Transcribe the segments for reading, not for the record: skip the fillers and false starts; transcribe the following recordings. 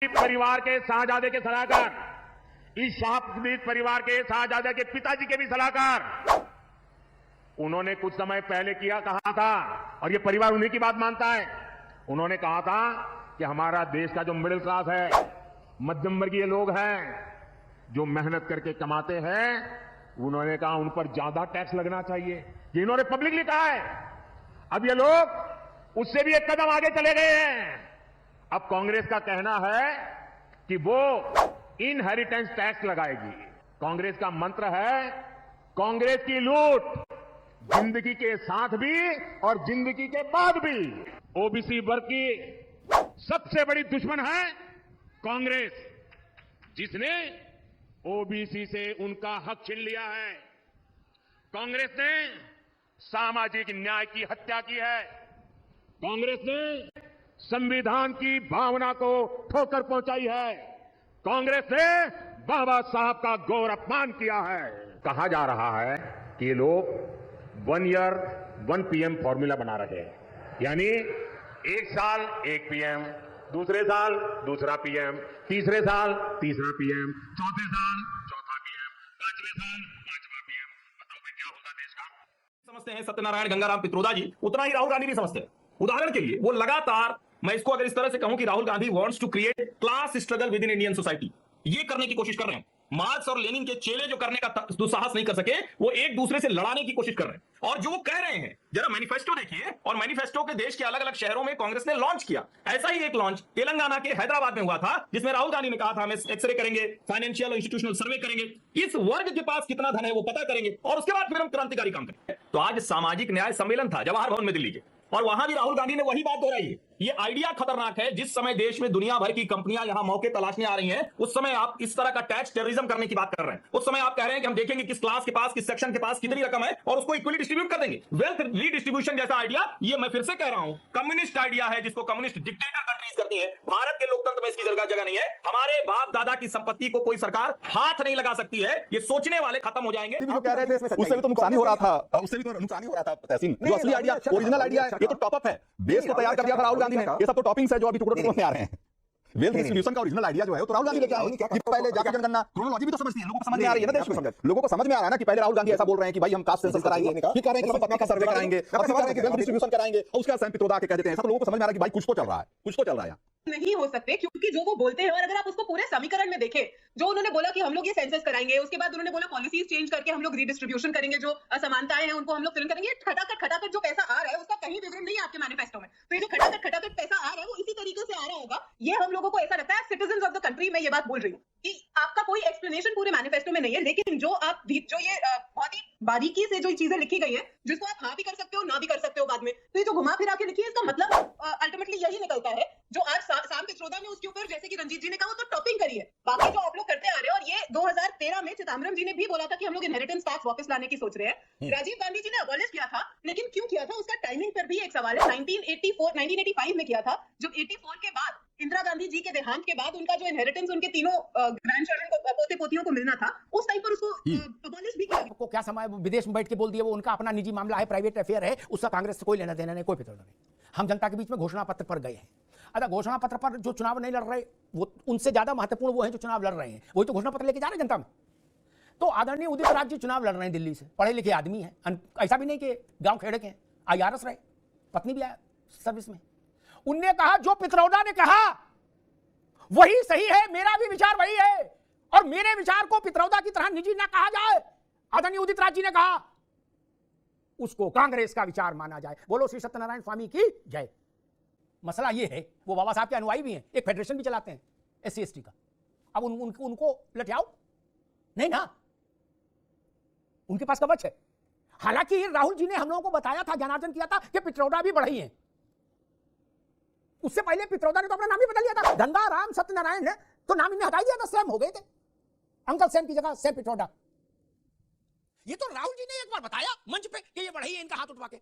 परिवार के शाहजादे के सलाहकार, इस शाहपीर परिवार के शाहजादे के पिताजी के भी सलाहकार, उन्होंने कुछ समय पहले कहा था, और ये परिवार उन्हीं की बात मानता है। उन्होंने कहा था कि हमारा देश का जो मिडिल क्लास है, मध्यम वर्गीय लोग हैं, जो मेहनत करके कमाते हैं, उन्होंने कहा उन पर ज्यादा टैक्स लगना चाहिए। ये इन्होंने पब्लिकली कहा है। अब ये लोग उससे भी एक कदम आगे चले गए हैं। अब कांग्रेस का कहना है कि वो इनहेरिटेंस टैक्स लगाएगी। कांग्रेस का मंत्र है कांग्रेस की लूट, जिंदगी के साथ भी और जिंदगी के बाद भी। ओबीसी वर्ग की सबसे बड़ी दुश्मन है कांग्रेस, जिसने ओबीसी से उनका हक छीन लिया है। कांग्रेस ने सामाजिक न्याय की हत्या की है। कांग्रेस ने संविधान की भावना को ठोकर पहुंचाई है। कांग्रेस ने बाबा साहब का घोर अपमान किया है। कहा जा रहा है कि ये लोग 1 ईयर 1 पीएम फॉर्मूला बना रहे हैं, यानी एक साल एक पीएम, दूसरे साल दूसरा पीएम, तीसरे साल तीसरा पीएम, चौथे साल चौथा पीएम, पांचवें साल पांचवा पीएम। बताओ भाई क्या होगा देश का? समझते हैं सत्यनारायण गंगाराम पित्रोदा जी, उतना ही राहुल गांधी भी समझते हैं। उदाहरण के लिए वो लगातार, मैं इसको अगर इस तरह से कहूं कि Rahul Gandhi wants to create class struggle within Indian society, ये करने की कोशिश कर रहे हैं। मार्क्स और लेनिन के चेले जो करने का दुस्साहस नहीं कर सके, वो एक दूसरे से लड़ाने की कोशिश कर रहे हैं। और जो वो कह रहे हैं, जरा मैनिफेस्टो देखिए, और मैनिफेस्टो के देश के अलग अलग शहरों में कांग्रेस ने लॉन्च किया। ऐसा ही एक लॉन्च तेलंगाना के हैदराबाद में हुआ था, जिसमें राहुल गांधी ने कहा था हम एक्सरे करेंगे, फाइनेंशियल और इंस्टीट्यूशनल सर्वे करेंगे, इस वर्ग के पास कितना धन है वो पता करेंगे, और उसके बाद फिर हम क्रांतिकारी काम करेंगे। तो आज सामाजिक न्याय सम्मेलन था जवाहर भवन में दिल्ली के, और वहां भी राहुल गांधी ने वही बात दोहराई है। ये आइडिया खतरनाक है। जिस समय देश में दुनिया भर की कंपनियां यहां मौके तलाशने आ रही हैं, उस समय आप इस तरह का टैक्स टेररिज्म करने की बात कर रहे हैं। उस समय आप कह रहे हैं कि हम देखेंगे किस क्लास के पास, किस सेक्शन के पास कितनी रकम है, और उसको इक्वली डिस्ट्रीब्यूट कर देंगे। वेल्थ रीडिस्ट्रीब्यूशन जैसा आइडिया, ये मैं फिर से कह रहा हूं, कम्युनिस्ट आइडिया है, जिसको कम्युनिस्ट डिक्टेटर कंट्रीज करती है। भारत के लोकतंत्र में इसकी जगह नहीं है। हमारे बाप दादा की संपत्ति को कोई सरकार हाथ नहीं लगा सकती है। ये सोचने वाले खत्म हो जाएंगे। जो कह रहे थे उससे भी तो नुकसान ही हो रहा था, उससे भी तो नुकसान ही हो रहा था तहसीन। जो असली आइडिया, ओरिजिनल आइडिया है, ये तो टॉपअप है, बेस को तैयार कर दिया था राहुल गांधी ने। ये सब तो टॉपिंग्स है जो अभी टुकड़े में आ रहे हैं। वेल्थ डिस्ट्रीब्यूशन का ओरिजिनल आइडिया जो है वो तो राहुल गांधी लेके आए कि पहले जाति जनगणना, क्रोनोलॉजी भी तो समझती है, लोगों को समझ में आ रही है ना देश में। लोगों को समझ में आ रहा है ना कि पहले राहुल गांधी ऐसा बोल रहे हैं कि भाई हम कास्ट सेंसस कराएंगे, फिर कह रहे हैं कि हम पता का सर्वे कराएंगे, और फिर कह रहे हैं कि वेल्थ डिस्ट्रीब्यूशन कराएंगे, और उसके बाद सैम पित्रोदा के कह देते हैं। सब लोगों को समझ में आ रहा है कि भाई कुछ तो चल रहा है, कुछ तो चल रहा है। नहीं हो सकते, क्योंकि जो वो बोलते हैं, और अगर आप उसको पूरे समीकरण में देखें, जो उन्होंने बोला कि हम लोग ये सेंसस कराएंगे, उसके बाद उन्होंने बोला पॉलिसीज चेंज करके हम लोग रीडिस्ट्रीब्यूशन करेंगे, जो असमानताएं हैं उनको हम लोग फिल्म करेंगे। खटाखट जो पैसा आ रहा है उसका कहीं विवरण नहीं है आपके मैनिफेस्टो में। तो ये जो खटाखट पैसा आ रहा है वो इसी तरीके से आ रहा होगा। ये हम लोगों को ऐसा लगता है, सिटीजंस ऑफ द कंट्री, मैं ये बात बोल रही हूँ कि आपका कोई एक्सप्लेनेशन पूरे मैनिफेस्टो में नहीं है। लेकिन जो आप जो ये बहुत ही बारीकी से जो चीजें लिखी गई है, जिसको आप हाँ भी कर सकते हो ना भी कर सकते हो बाद में, तो ये जो घुमा फिरा के लिखी है, इसका मतलब अल्टीमेटली यही निकलता है जो आज साम पित्रोदा ने उसके ऊपर, जैसे कि रंजीत जी ने कहा, वो तो टॉपिंग करी है। बाकी जो आप लोग करते आ रहे हो, और ये 2013 में चिदम्बरम जी ने भी बोला था कि हम लोग इनहेरिटेंस टैक्स वापस लाने की सोच रहे हैं। राजीव गांधी जी ने अबॉलिश किया था, लेकिन क्यों किया था उसका टाइमिंग पर भी एक सवाल है। 1985 में किया था, जब 84 के बाद इंदिरा गांधी जी के देहांत के बाद उनका जो इनहेरिटेंस उनके तीनों ग्रैंडचिल्ड्रन को, पोते पोतियों को मिलना था, उस टाइम पर उसको अबॉलिश भी किया। को क्या समय विदेश में बैठ के बोल दिया, वो उनका अपना निजी मामला है, प्राइवेट अफेयर है, उसका कांग्रेस से कोई लेना देना नहीं, कोई फिक्र नहीं। हम जनता के बीच में घोषणा पत्र पर गए हैं। अगर घोषणा पत्र पर जो चुनाव नहीं लड़ रहे, वो उनसे ज्यादा महत्वपूर्ण वो है जो चुनाव लड़ रहे हैं, वही तो घोषणा पत्र लेके जा रहे हैं जनता में। तो आदरणीय उदित राज जी चुनाव लड़ रहे हैं दिल्ली से, पढ़े लिखे आदमी है, ऐसा भी नहीं कि गांव खेड़े के, IRS रहे, पत्नी भी सर्विस में। उनने कहा जो पित्रोदा ने कहा वही सही है, मेरा भी विचार वही है, और मेरे विचार को पित्रोदा की तरह निजी ना कहा जाए। आदरणीय उदित राज जी ने कहा उसको कांग्रेस का विचार माना जाए। बोलो श्री सत्यनारायण स्वामी की जय। मसला ये है, वो बाबा साहब के अनुयायी भी हैं, एक फेडरेशन भी चलाते हैं SC ST का। अब उनको लटियाओ नहीं ना, उनके पास कवच है। हालांकि राहुल जी ने हम लोगों को बताया था, जनार्दन किया था कि पित्रोदा भी बढ़ई है। उससे पहले पित्रोदा ने तो अपना नाम ही बदल लिया था, गंगाराम सत्यनारायण ने तो नाम इन्हें हटा दिया था, सैम हो गए थे, अंकल सैम की जगह सैम पित्रोदा। ये तो राहुल जी ने एक बार बताया मंच पे कि ये बढ़ई है, इनका हाथ उठवा के।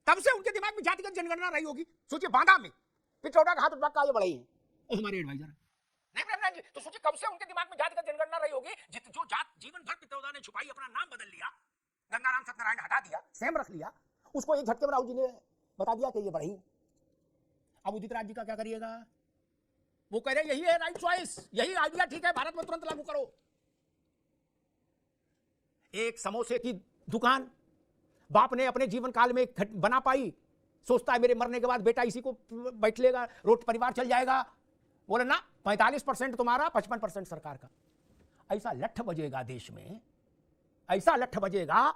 तब से उनके दिमाग में जातिगत जनगणना रही होगी। सोचिए बांदा में पित्रोदा का हाथ उठवा का ये बढ़ई है, हमारे एडवाइजर नहीं जी। तो सोचिए कब से उनके दिमाग में जातिगत जनगणना रही होगी। जो जात जीवन भर पित्रोदा ने छुपाई, अपना नाम बदल लिया, गंगाराम सत्यनारायण हटा दिया, सैम रख लिया, उसको एक झटके में राहुल जी ने बता दिया कि ये बढ़ई है। अब उदित राज जी का क्या करिएगा? वो कह रहे यही है राइट चॉइस, यही आइडिया ठीक है, भारत में तुरंत लागू करो। एक समोसे की दुकान बाप ने अपने जीवन काल में बना पाई, सोचता है मेरे मरने के बाद बेटा इसी को बैठ लेगा, रोट परिवार चल जाएगा। बोले ना, 45% तुम्हारा, 55% सरकार का। ऐसा लठ बजेगा देश में, ऐसा लठ बजेगा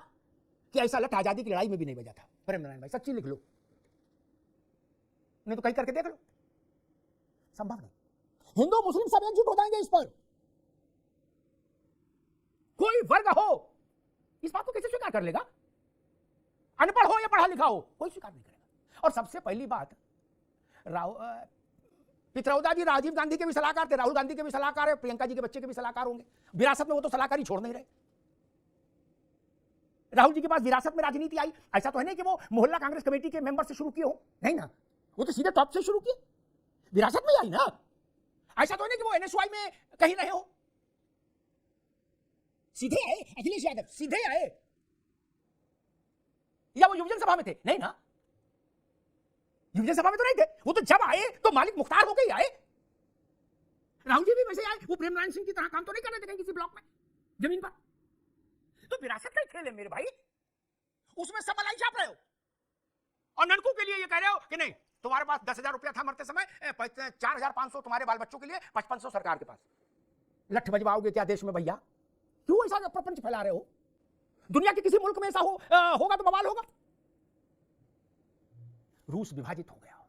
कि ऐसा लठ आजादी की लड़ाई में भी नहीं बजा था। प्रेम नारायण भाई सच्ची लिख लो, नहीं तो कहीं करके देख लो, संभव नहीं। हिंदू मुस्लिम सब एकजुट हो जाएंगे इस पर। कोई वर्ग हो इस बात को कैसे स्वीकार कर लेगा? अनपढ़ हो या पढ़ा लिखा हो, कोई स्वीकार नहीं करेगा। और सबसे पहली बात, पित्रोदा जी राजीव गांधी के भी सलाहकार थे, राहुल गांधी के भी सलाहकार है, प्रियंका जी के बच्चे के भी सलाहकार होंगे। विरासत में वो तो सलाहकारी छोड़ नहीं रहे। राहुल जी के पास विरासत में राजनीति आई, ऐसा तो है नहीं कि वो मोहल्ला कांग्रेस कमेटी के मेंबर से शुरू किए हो, नहीं ना, वो तो सीधे टॉप से शुरू किए, विरासत में आई ना। ऐसा तो नहीं कि वो एनएसवाई में कहीं रहे हो, सीधे आए। अखिलेश यादव सीधे आए, या वो युवजन सभा में थे, नहीं ना, युवजन सभा में तो नहीं थे, वो तो जब आए तो मालिक मुख्तार होकर ही आए। राहुल जी भी वैसे आए, वो प्रेम नारायण सिंह की तरह काम तो नहीं कर रहे थे कहीं किसी ब्लॉक में जमीन पर। तो विरासत का खेल है मेरे भाई, उसमें सब मलाई छाप रहे हो और ननकू के लिए ये कह रहे हो कि नहीं तुम्हारे पास 10,000 रुपया था मरते समय, 4,500 तुम्हारे बाल बच्चों के लिए, 5,500 सरकार के पास। लठ बजवाओगे क्या देश में भैया? क्यों ऐसा प्रपंच फैला रहे हो? दुनिया के किसी मुल्क में ऐसा होगा तो बवाल होगा। रूस विभाजित हो गया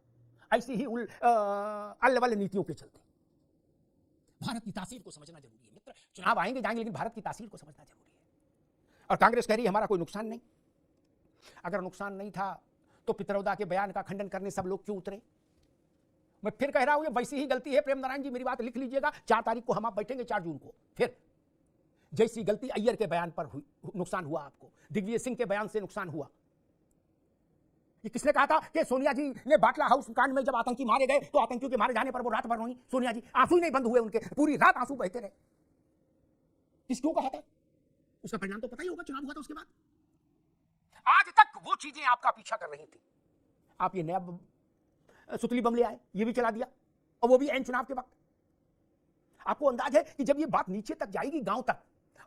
ऐसी ही अल्लवल नीतियों के चलते। भारत की तासीर को समझना जरूरी है मित्र। चुनाव आएंगे जाएंगे, लेकिन भारत की तासीर को समझना जरूरी है। और कांग्रेस कह रही है हमारा कोई नुकसान नहीं। अगर नुकसान नहीं था तो पित्रोदा के बयान का खंडन करने सब लोग क्यों उतरे? मैं फिर कह रहा हूं, ये वैसी ही गलती है। प्रेम नारायण जी मेरी बात लिख लीजिएगा, 4 तारीख को हम आप बैठेंगे, 4 जून को। फिर जैसी गलती अय्यर के बयान पर नुकसान हुआ, आपको दिग्विजय सिंह के बयान से नुकसान हुआ। ये किसने कहा था कि सोनिया जी ने बाटला हाउस कांड में जब आतंकी मारे गए तो आतंकियों के मारे जाने पर वो रात भर रोई, सोनिया जी आंसू ही नहीं बंद हुए उनके, पूरी रात आंसू बहते रहे। किस क्यों कहा था? उसका परिणाम तो पता ही होगा, चुनाव हुआ था उसके बाद। आज तक वो चीजें आपका पीछा कर रही थी, आप ये नया सुतली बम ले आए, ये भी चला दिया, और वो भी एन चुनाव के वक्त। आपको अंदाज है कि जब ये बात नीचे तक जाएगी, गांव तक,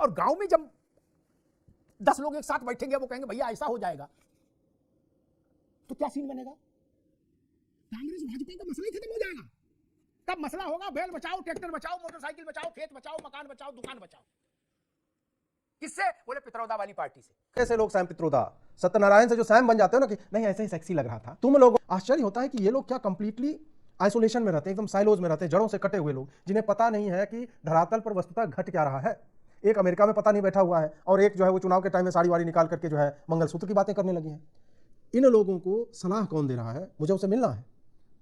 और गांव में जब 10 लोग एक साथ बैठेंगे, वो कहेंगे भैया ऐसा हो जाएगा, तो क्या सीन बनेगा? कांग्रेस भाजपा का मसला ही खत्म हो जाएगा। तब मसला होगा बैल बचाओ, ट्रैक्टर बचाओ, मोटरसाइकिल बचाओ, खेत बचाओ, मकान बचाओ, दुकान बचाओ। किससे? बोले पित्रोदा वाली पार्टी से। कैसे लोग सैम पित्रोदा, सत्यनारायण से जो सैम बन जाते हो ना कि नहीं ऐसे ही सेक्सी लग रहा था। तुम लोग आश्चर्य होता है कि ये लोग क्या कंप्लीटली आइसोलेशन में रहते हैं, एकदम साइलोज में रहते हैं, जड़ों से कटे हुए लोग, जिन्हें पता नहीं है कि धरातल पर वस्तुतः घट क्या रहा है। एक अमेरिका में पता नहीं बैठा हुआ है, और एक जो है वो चुनाव के टाइम में साड़ी वाड़ी निकाल करके जो है मंगलसूत्र की बातें करने लगी हैं। इन लोगों को सलाह कौन दे रहा है? मुझे उसे मिलना है,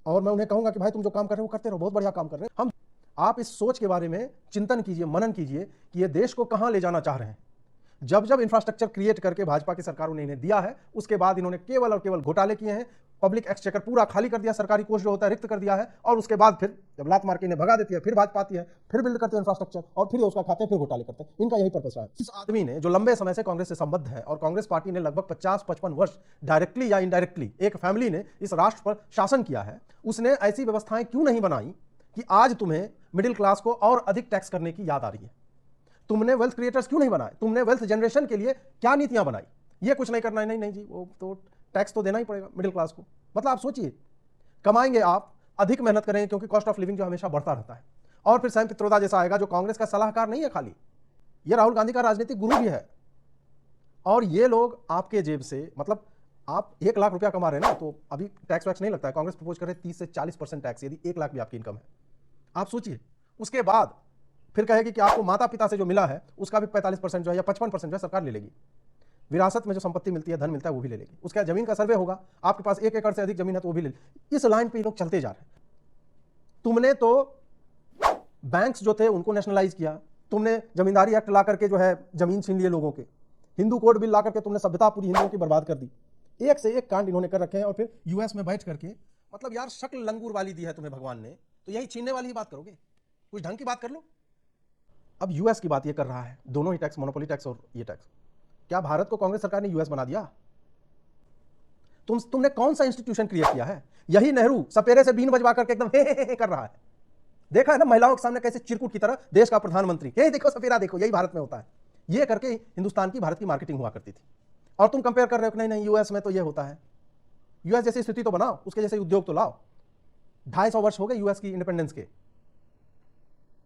और मैं उन्हें कहूंगा कि भाई तुम जो काम कर रहे हो करते रहो, बहुत बढ़िया काम कर रहे हैं। आप इस सोच के बारे में चिंतन कीजिए, मनन कीजिए कि ये देश को कहां ले जाना चाह रहे हैं। जब जब इंफ्रास्ट्रक्चर क्रिएट करके भाजपा की सरकारों ने इन्हें दिया है, उसके बाद इन्होंने केवल और केवल घोटाले किए हैं, पब्लिक एक्सचेकर पूरा खाली कर दिया, सरकारी कोष जो होता है रिक्त कर दिया है, और उसके बाद फिर जब लात मार के इन्हें भगा देती है, फिर भाजपा आती है, फिर बिल्ड करते हैं इंफ्रास्ट्रक्चर, और फिर उसका खाते हैं, फिर घोटाले करते हैं। इनका यही पर्पस है। इस आदमी ने जो लंबे समय से कांग्रेस से संबद्ध है, और कांग्रेस पार्टी ने लगभग 50-55 वर्ष डायरेक्टली या इनडायरेक्टली एक फैमिली ने इस राष्ट्र पर शासन किया है, उसने ऐसी व्यवस्थाएं क्यों नहीं बनाई कि आज तुम्हें मिडिल क्लास को और अधिक टैक्स करने की याद आ रही है? तुमने वेल्थ क्रिएटर्स क्यों नहीं बनाए? तुमने वेल्थ जनरेशन के लिए क्या नीतियां बनाई? ये कुछ नहीं करना है, नहीं नहीं जी, वो तो टैक्स तो देना ही पड़ेगा मिडिल क्लास को। मतलब आप सोचिए, कमाएंगे आप, अधिक मेहनत करेंगे, क्योंकि कॉस्ट ऑफ लिविंग जो हमेशा बढ़ता रहता है। और फिर सैम पित्रोदा जैसा आएगा जो कांग्रेस का सलाहकार नहीं है खाली, ये राहुल गांधी का राजनीतिक गुरु भी है। और ये लोग आपके जेब से, मतलब आप 1 लाख रुपया कमा रहे हैं ना, तो अभी टैक्स वैक्स नहीं लगता है। कांग्रेस प्रपोज कर रहे 30 से 40% टैक्स, यदि 1 लाख भी आपकी इनकम है। आप सोचिए, उसके बाद फिर कहेगी कि आपको माता पिता से जो मिला है उसका भी 45% जो है या 55% जो है सरकार ले लेगी। विरासत में जो संपत्ति मिलती है, धन मिलता है, वो भी ले लेगी। उसके बाद जमीन का सर्वे होगा, आपके पास 1 एकड़ से अधिक जमीन है तो वो भी ले लेगी। इस लाइन पे ये लोग चलते जा रहे हैं। तुमने तो बैंक्स जो थे उनको नेशनलाइज किया, तुमने जमींदारी एक्ट ला करके जो है जमीन छीन लिए लोगों के, हिंदू कोड बिल ला करके तुमने सभ्यता पूरी हिंदुओं की बर्बाद कर दी। एक से एक कांड इन्होंने कर रखे हैं। और फिर यूएस में बैठ करके, मतलब यार शक्ल लंगूर वाली दी है तुम्हें भगवान ने, तो यही छीनने वाली ही बात करोगे? कुछ ढंग की बात कर लो। अब यूएस की बात ये कर रहा है, दोनों ही टैक्स, मोनोपोली टैक्स और ये टैक्स। क्या भारत को कांग्रेस सरकार ने यूएस बना दिया? तुमने कौन सा इंस्टीट्यूशन क्रिएट किया है? यही नेहरू सपेरे से बीन बजवा करके एकदम हे कर रहा है। देखा है ना महिलाओं के सामने कैसे चिरकुट की तरह देश का प्रधानमंत्री, यही देखो सफेरा देखो, यही भारत में होता है। ये करके हिंदुस्तान की, भारत की मार्केटिंग हुआ करती थी। और तुम कंपेयर कर रहे हो कि नहीं नहीं यूएस में तो ये होता है। यूएस जैसी स्थिति तो बनाओ, उसके जैसे उद्योग तो लाओ। 250 वर्ष हो गए यूएस की इंडिपेंडेंस के।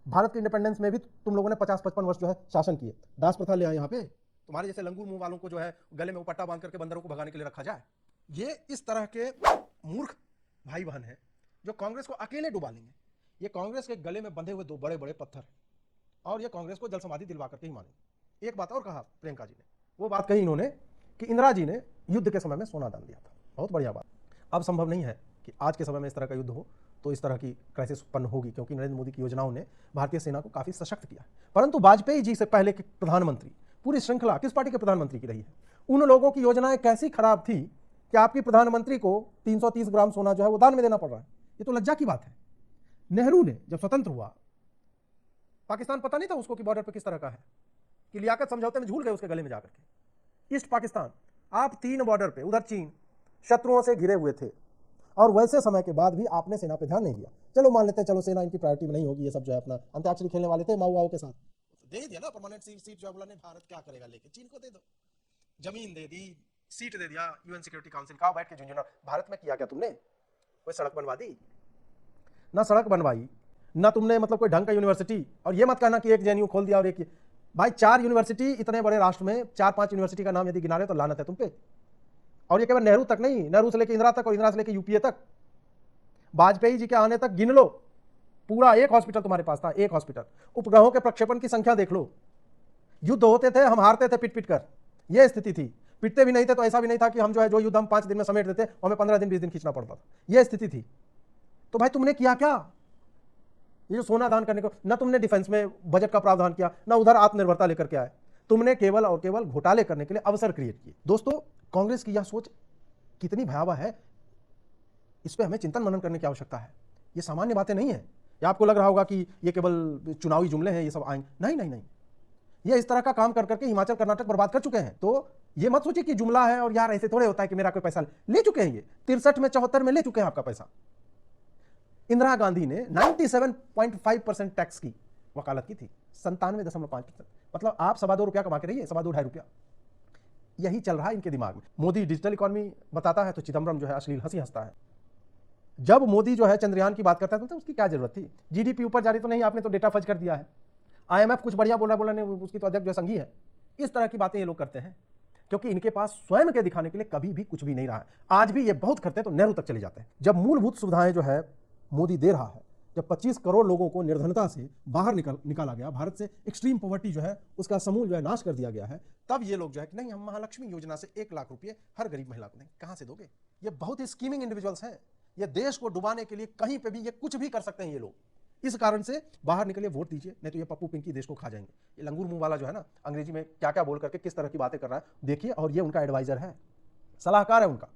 भारत की इंडिपेंडेंस में भी तुम लोगों ने 50-55 वर्ष जो है शासन किए। दास प्रथा ले आए यहाँ पे। तुम्हारे जैसे लंगूर मुंह वालों को जो है गले में वो पट्टा बांध करके बंदरों को भगाने के लिए रखा जाए। ये इस तरह के मूर्ख भाई बहन है जो कांग्रेस को अकेले डुबा लेंगे। ये कांग्रेस के गले में बंधे हुए दो बड़े बड़े पत्थर और ये कांग्रेस को जल समाधि दिलवा करके ही मानेंगे। एक बात और कहा प्रियंका जी ने, वो बात कही इन्होंने कि इंदिरा जी ने युद्ध के समय में सोना दान दिया था। बहुत बढ़िया बात। अब संभव नहीं है कि आज के समय में इस तरह का युद्ध हो तो इस तरह की क्राइसिस उत्पन्न होगी, क्योंकि नरेंद्र मोदी की योजनाओं ने भारतीय सेना को काफी सशक्त किया। परंतु वाजपेयी जी से पहले के प्रधानमंत्री, पूरी श्रृंखला किस पार्टी के प्रधानमंत्री की रही है? उन लोगों की योजनाएं कैसी खराब थी कि आपकी प्रधानमंत्री को 330 ग्राम सोना जो है वो दान में देना पड़ रहा है। ये तो लज्जा की बात है। नेहरू ने जब स्वतंत्र हुआ, पाकिस्तान पता नहीं था उसको कि बॉर्डर पे किस तरह का है, कि लियाकत समझौते में झूल गए उसके गले में जाकर के। ईस्ट पाकिस्तान, आप 3 बॉर्डर पे, उधर चीन शत्रुओं से घिरे हुए थे और वैसे समय के बाद भी आपने सेना पे ध्यान नहीं दिया। चलो मान लेते हैं, चलो सेना इनकी प्रायोरिटी में नहीं होगी, ये सब जो है अपना अंताक्षरी खेलने वाले थे माओवाओं के साथ, दे दिया ना परमानेंट सीट जो बोला नहीं भारत क्या करेगा लेके, चीन को दे दो, जमीन दे दी, सीट दे दिया यूएन सिक्योरिटी काउंसिल का, बैठ के झुंझुना। भारत में किया क्या तुमने? कोई सड़क बनवा दी? ना सड़क बनवाई, ना तुमने मतलब कोई ढंग का यूनिवर्सिटी। और ये मत कहना कि एक जेएनयू खोल दिया और एक, भाई 4 यूनिवर्सिटी इतने बड़े राष्ट्र में, 4-5 यूनिवर्सिटी का नाम यदि गिना रहे तो लानत है तुम पे। और ये केवल नेहरू तक नहीं, नेहरू से लेकर इंदिरा तक और इंदिरा से लेकर यूपीए तक, वाजपेयी जी के आने तक गिन लो, पूरा एक हॉस्पिटल तुम्हारे पास था, एक हॉस्पिटल। उपग्रहों के प्रक्षेपण की संख्या देख लो। युद्ध होते थे, हम हारते थे पिट पिट कर, यह स्थिति थी। पिटते भी नहीं थे तो ऐसा भी नहीं था कि हम जो है जो युद्ध हम 5 दिन में समेट देते और हमें 15 दिन 20 दिन खींचना पड़ता था, यह स्थिति थी। तो भाई तुमने किया क्या? ये जो सोना दान करने को, ना तुमने डिफेंस में बजट का प्रावधान किया, ना उधर आत्मनिर्भरता लेकर के आए। तुमने केवल और केवल घोटाले करने के लिए अवसर क्रिएट किए। दोस्तों, कांग्रेस की यह सोच कितनी भयावह है, इस पर हमें चिंतन मनन करने की आवश्यकता है। ये सामान्य बातें नहीं है। या आपको लग रहा होगा कि ये केवल चुनावी जुमले हैं, ये सब आएंगे। नहीं नहीं नहीं, ये इस तरह का काम कर करके हिमाचल कर्नाटक बर्बाद कर चुके हैं। तो ये मत सोचिए कि जुमला है और यार ऐसे थोड़े होता है कि मेरा कोई पैसा ले चुके हैं। ये 63 में 74 में ले चुके हैं आपका पैसा। इंदिरा गांधी ने 97.5% टैक्स की वकालत की थी, 97.5%। मतलब आप 2.25 रुपया कमा के रहिए, 2.25-2.5 रुपया, यही चल रहा है इनके दिमाग में। मोदी डिजिटल इकोनॉमी बताता है तो चिदम्बरम जो है अश्लील हंसी हंसता है। जब मोदी जो है चंद्रयान की बात करता है तो उसकी क्या जरूरत थी? जीडीपी ऊपर जा रही तो नहीं, आपने तो डेटा फज कर दिया है। आईएमएफ कुछ बढ़िया बोला नहीं, उसकी तो अध्यक्ष जो संघी है। इस तरह की बातें ये लोग करते हैं क्योंकि इनके पास स्वयं के दिखाने के लिए कभी भी कुछ भी नहीं रहा है। आज भी ये बहुत करते हैं तो नेहरू तक चले जाते हैं। जब मूलभूत सुविधाएं जो है मोदी दे रहा है, जब 25 करोड़ लोगों को निर्धनता से बाहर निकाला गया, भारत से एक्सट्रीम पॉवर्टी जो है उसका समूल जो है नाश कर दिया गया है, तब ये लोग जो है कि नहीं हम महालक्ष्मी योजना से 1 लाख रुपये हर गरीब महिला को देंगे। कहां से दोगे? ये बहुत ही स्कीमिंग इंडिविजुअल्स हैं। ये देश को डुबाने के लिए कहीं पे भी ये कुछ भी कर सकते हैं ये लोग। इस कारण से बाहर निकलिए, वोट दीजिए, नहीं तो ये पप्पू पिंकी देश को खा जाएंगे। ये लंगूर मुंह वाला जो है ना, अंग्रेजी में क्या क्या बोल करके किस तरह की बातें कर रहा है देखिए। और ये उनका एडवाइजर है, सलाहकार है उनका।